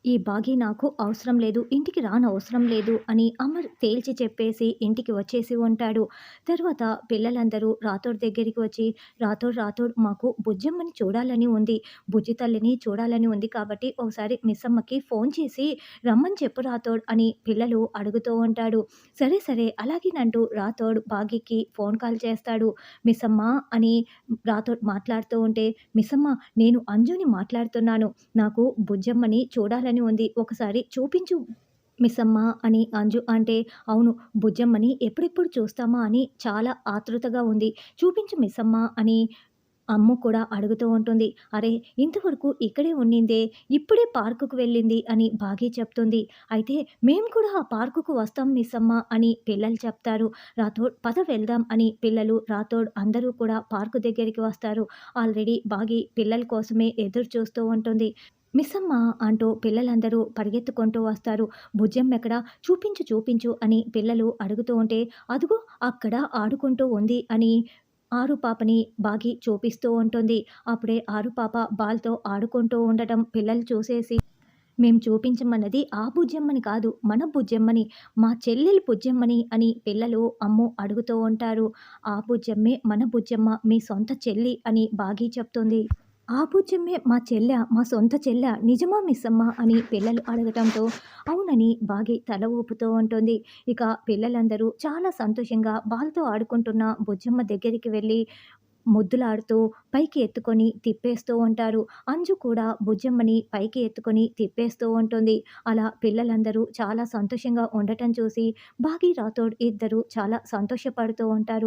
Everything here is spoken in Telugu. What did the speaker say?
ఈ బాగీ నాకు అవసరం లేదు. ఇంటికి రానవసరం లేదు అని అమర్ తేల్చి చెప్పేసి ఇంటికి వచ్చేసి ఉంటాడు. తర్వాత పిల్లలందరూ రాథోడ్ దగ్గరికి వచ్చి, "రాథోడ్, రాథోడ్ మాకు బుజ్జమ్మని చూడాలని ఉంది. బుజ్జి తల్లిని చూడాలని ఉంది కాబట్టి ఒకసారి మిస్సమ్మకి ఫోన్ చేసి రమ్మని చెప్పు రాథోడ్" అని పిల్లలు అడుగుతూ ఉంటాడు. సరే, సరే అలాగేనంటూ రాథోడ్ బాగీకి ఫోన్ కాల్ చేస్తాడు. "మిస్సమ్మ" అని రాథోడ్ మాట్లాడుతూ ఉంటే, "మిస్సమ్మ నేను అంజుని మాట్లాడుతున్నాను. నాకు బుజ్జమ్మని చూడాలని ఉంది. ఒకసారి చూపించు మిస్సమ్మ" అని అంజు అంటే, "అవును బుజ్జమ్మని ఎప్పుడెప్పుడు చూస్తామా అని చాలా ఆతృతగా ఉంది. చూపించు మిస్సమ్మ" అని అమ్ము కూడా అడుగుతూ ఉంటుంది. "అరే! ఇంతవరకు ఇక్కడే ఉండిందే, ఇప్పుడే పార్కుకు వెళ్ళింది" అని భాగి చెప్తుంది. "అయితే మేము కూడా ఆ పార్కుకు వస్తాం మిస్సమ్మ" అని పిల్లలు చెప్తారు. రాథోడ్ "పద వెళ్దాం" అని పిల్లలు, రాథోడ్ అందరూ కూడా పార్కు దగ్గరికి వస్తారు. ఆల్రెడీ బాగి పిల్లల కోసమే ఎదురు చూస్తూ ఉంటుంది. "మిస్సమ్మ" అంటూ పిల్లలందరూ పరిగెత్తుకుంటూ వస్తారు. "బుజ్జమ్మెక్కడ? చూపించు, చూపించు" అని పిల్లలు అడుగుతూ ఉంటే, "అదుగో అక్కడ ఆడుకుంటూ ఉంది" అని ఆరు పాపని బాగి చూపిస్తూ ఉంటుంది. అప్పుడే ఆరు పాప బాల్‌తో ఆడుకుంటూ ఉండటం పిల్లలు చూసేసి, "మేం చూపించమన్నది ఆ బుజ్జమ్మని కాదు, మన బుజ్జమ్మని, మా చెల్లెలు బుజ్జమ్మని" అని పిల్లలు అమ్ము అడుగుతూ ఉంటారు. "ఆ బుజ్జమ్మే మన బుజ్జమ్మ, మీ సొంత చెల్లి" అని బాగి చెప్తుంది. "ఆ బుజ్జమ్మే మా చెల్లా? మా సొంత చెల్లా? నిజమా మిస్సమ్మ" అని పిల్లలు అడగటంతో అవునని బాగి తల ఊపుతూ ఉంటుంది. ఇక పిల్లలందరూ చాలా సంతోషంగా బాల్‌తో ఆడుకుంటున్న బుజ్జమ్మ దగ్గరికి వెళ్ళి ముద్దులాడుతూ పైకి ఎత్తుకొని తిప్పేస్తూ ఉంటారు. అంజు కూడా బుజ్జమ్మని పైకి ఎత్తుకొని తిప్పేస్తూ ఉంటుంది. అలా పిల్లలందరూ చాలా సంతోషంగా ఉండటం చూసి బాగి, రాథోడ్ ఇద్దరూ చాలా సంతోషపడుతూ ఉంటారు.